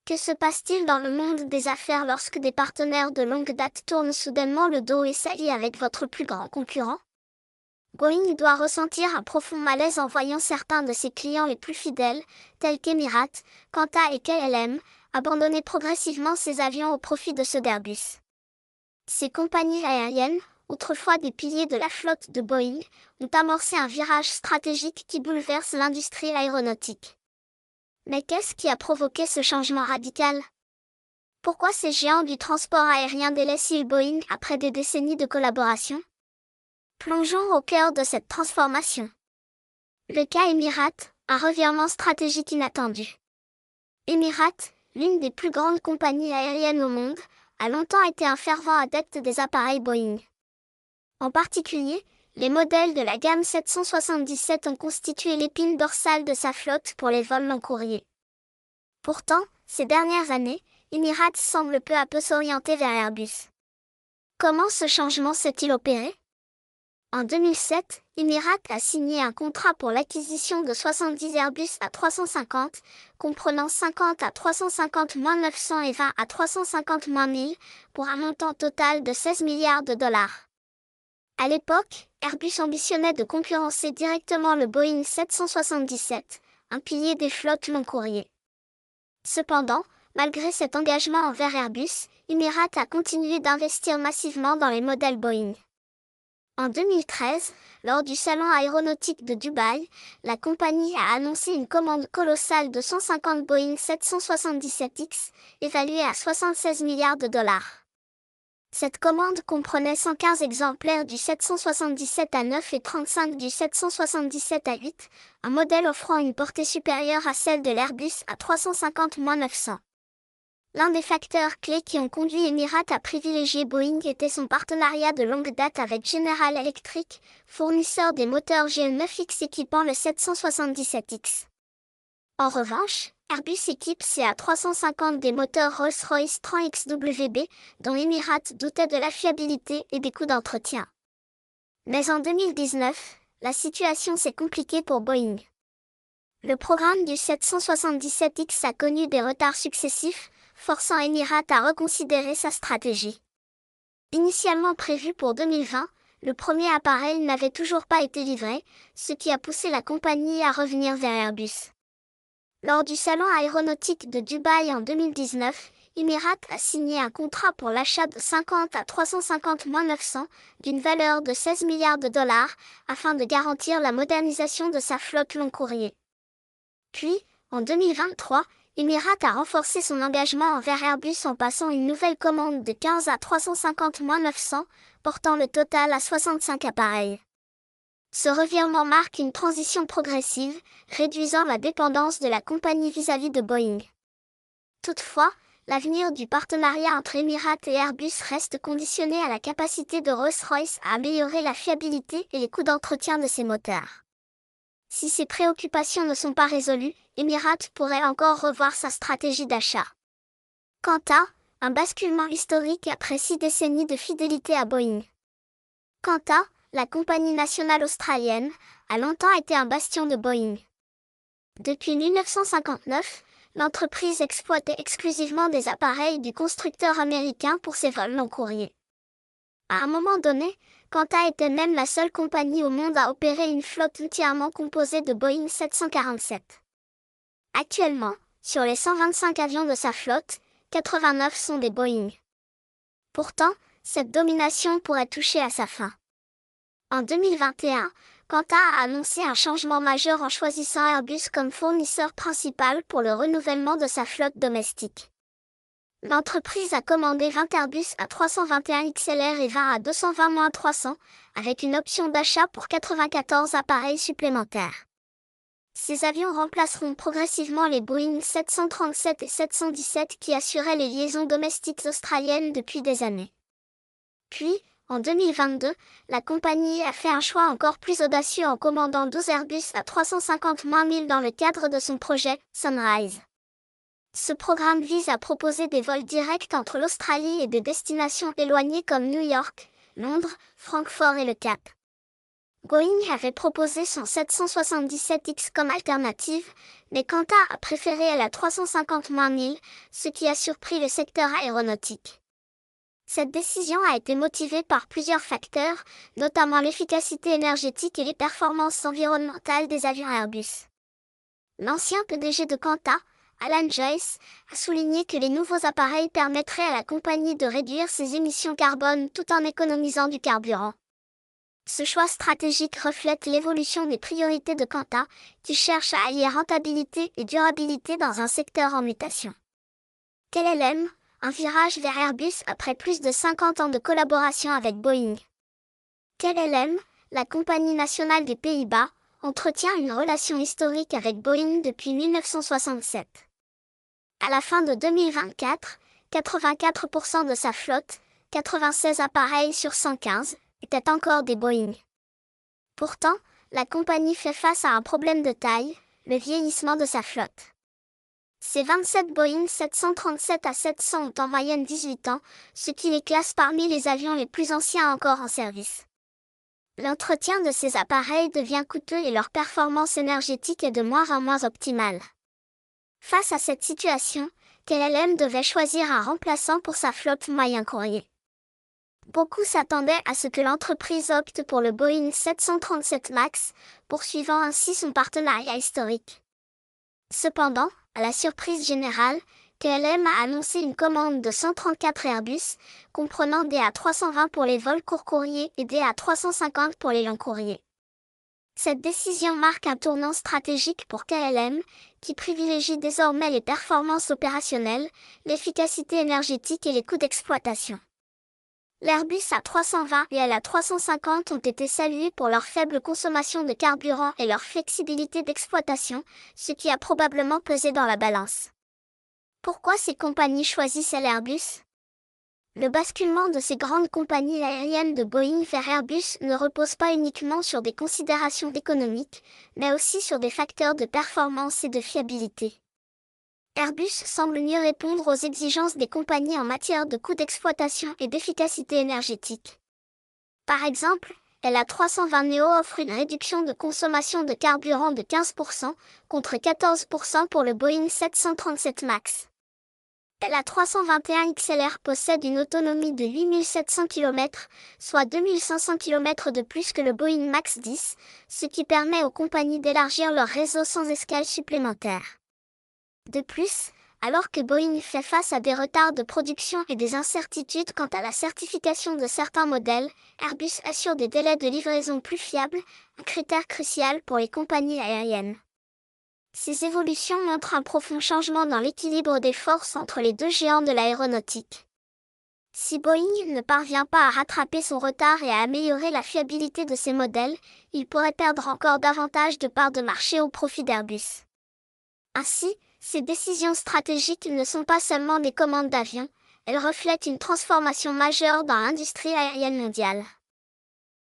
Que se passe-t-il dans le monde des affaires lorsque des partenaires de longue date tournent soudainement le dos et s'allient avec votre plus grand concurrent? Boeing doit ressentir un profond malaise en voyant certains de ses clients les plus fidèles, tels qu'Emirates, Qantas et KLM, abandonner progressivement ses avions au profit de ceux d'Airbus. Ces compagnies aériennes, autrefois des piliers de la flotte de Boeing, ont amorcé un virage stratégique qui bouleverse l'industrie aéronautique. Mais qu'est-ce qui a provoqué ce changement radical? Pourquoi ces géants du transport aérien délaissent-ils Boeing après des décennies de collaboration? Plongeons au cœur de cette transformation. Le cas Emirates, un revirement stratégique inattendu. Emirates, l'une des plus grandes compagnies aériennes au monde, a longtemps été un fervent adepte des appareils Boeing. En particulier, les modèles de la gamme 777 ont constitué l'épine dorsale de sa flotte pour les vols long courrier. Pourtant, ces dernières années, Emirates semble peu à peu s'orienter vers Airbus. Comment ce changement s'est-il opéré? En 2007, Emirates a signé un contrat pour l'acquisition de 70 Airbus A350, comprenant 50 A350-900 et 20 A350-1000, pour un montant total de 16 milliards de dollars. À l'époque, Airbus ambitionnait de concurrencer directement le Boeing 777, un pilier des flottes long courrier. Cependant, malgré cet engagement envers Airbus, Emirates a continué d'investir massivement dans les modèles Boeing. En 2013, lors du salon aéronautique de Dubaï, la compagnie a annoncé une commande colossale de 150 Boeing 777X, évaluée à 76 milliards de dollars. Cette commande comprenait 115 exemplaires du 777-9 et 35 du 777-8, un modèle offrant une portée supérieure à celle de l'Airbus A350-900. L'un des facteurs clés qui ont conduit Emirates à privilégier Boeing était son partenariat de longue date avec General Electric, fournisseur des moteurs GE9X équipant le 777X. En revanche, Airbus équipe ses A350 des moteurs Rolls-Royce 30XWB, dont Emirates doutait de la fiabilité et des coûts d'entretien. Mais en 2019, la situation s'est compliquée pour Boeing. Le programme du 777X a connu des retards successifs, forçant Emirates à reconsidérer sa stratégie. Initialement prévu pour 2020, le premier appareil n'avait toujours pas été livré, ce qui a poussé la compagnie à revenir vers Airbus. Lors du salon aéronautique de Dubaï en 2019, Emirates a signé un contrat pour l'achat de 50 A350-900 d'une valeur de 16 milliards de dollars afin de garantir la modernisation de sa flotte long courrier. Puis, en 2023, Emirates a renforcé son engagement envers Airbus en passant une nouvelle commande de 15 A350-900, portant le total à 65 appareils. Ce revirement marque une transition progressive, réduisant la dépendance de la compagnie vis-à-vis de Boeing. Toutefois, l'avenir du partenariat entre Emirates et Airbus reste conditionné à la capacité de Rolls-Royce à améliorer la fiabilité et les coûts d'entretien de ses moteurs. Si ces préoccupations ne sont pas résolues, Emirates pourrait encore revoir sa stratégie d'achat. Qantas, un basculement historique après 6 décennies de fidélité à Boeing. Qantas, la compagnie nationale australienne, a longtemps été un bastion de Boeing. Depuis 1959, l'entreprise exploitait exclusivement des appareils du constructeur américain pour ses vols long courrier. À un moment donné, Qantas était même la seule compagnie au monde à opérer une flotte entièrement composée de Boeing 747. Actuellement, sur les 125 avions de sa flotte, 89 sont des Boeing. Pourtant, cette domination pourrait toucher à sa fin. En 2021, Qantas a annoncé un changement majeur en choisissant Airbus comme fournisseur principal pour le renouvellement de sa flotte domestique. L'entreprise a commandé 20 Airbus A321 XLR et 20 A220-300, avec une option d'achat pour 94 appareils supplémentaires. Ces avions remplaceront progressivement les Boeing 737 et 717 qui assuraient les liaisons domestiques australiennes depuis des années. Puis, en 2022, la compagnie a fait un choix encore plus audacieux en commandant 12 Airbus A350-1000 dans le cadre de son projet Sunrise. Ce programme vise à proposer des vols directs entre l'Australie et des destinations éloignées comme New York, Londres, Francfort et le Cap. Boeing avait proposé son 777X comme alternative, mais Qantas a préféré la 350-1000, ce qui a surpris le secteur aéronautique. Cette décision a été motivée par plusieurs facteurs, notamment l'efficacité énergétique et les performances environnementales des avions Airbus. L'ancien PDG de Qantas, Alan Joyce, a souligné que les nouveaux appareils permettraient à la compagnie de réduire ses émissions carbone tout en économisant du carburant. Ce choix stratégique reflète l'évolution des priorités de Qantas, qui cherche à allier rentabilité et durabilité dans un secteur en mutation. KLM, un virage vers Airbus après plus de 50 ans de collaboration avec Boeing. KLM, la compagnie nationale des Pays-Bas, entretient une relation historique avec Boeing depuis 1967. À la fin de 2024, 84% de sa flotte, 96 appareils sur 115, étaient encore des Boeing. Pourtant, la compagnie fait face à un problème de taille, le vieillissement de sa flotte. Ces 27 Boeing 737-700 ont en moyenne 18 ans, ce qui les classe parmi les avions les plus anciens encore en service. L'entretien de ces appareils devient coûteux et leur performance énergétique est de moins en moins optimale. Face à cette situation, KLM devait choisir un remplaçant pour sa flotte moyen courrier. Beaucoup s'attendaient à ce que l'entreprise opte pour le Boeing 737 MAX, poursuivant ainsi son partenariat historique. Cependant, à la surprise générale, KLM a annoncé une commande de 134 Airbus, comprenant des A320 pour les vols court courriers et des A350 pour les longs courriers. Cette décision marque un tournant stratégique pour KLM, qui privilégie désormais les performances opérationnelles, l'efficacité énergétique et les coûts d'exploitation. L'Airbus A320 et l'A350 ont été salués pour leur faible consommation de carburant et leur flexibilité d'exploitation, ce qui a probablement pesé dans la balance. Pourquoi ces compagnies choisissent l'Airbus ? Le basculement de ces grandes compagnies aériennes de Boeing vers Airbus ne repose pas uniquement sur des considérations économiques, mais aussi sur des facteurs de performance et de fiabilité. Airbus semble mieux répondre aux exigences des compagnies en matière de coûts d'exploitation et d'efficacité énergétique. Par exemple, l'A320neo offre une réduction de consommation de carburant de 15%, contre 14% pour le Boeing 737 MAX. l'A321XLR possède une autonomie de 8700 km, soit 2500 km de plus que le Boeing MAX 10, ce qui permet aux compagnies d'élargir leur réseau sans escale supplémentaire. De plus, alors que Boeing fait face à des retards de production et des incertitudes quant à la certification de certains modèles, Airbus assure des délais de livraison plus fiables, un critère crucial pour les compagnies aériennes. Ces évolutions montrent un profond changement dans l'équilibre des forces entre les deux géants de l'aéronautique. Si Boeing ne parvient pas à rattraper son retard et à améliorer la fiabilité de ses modèles, il pourrait perdre encore davantage de parts de marché au profit d'Airbus. Ainsi, ces décisions stratégiques ne sont pas seulement des commandes d'avions, elles reflètent une transformation majeure dans l'industrie aérienne mondiale.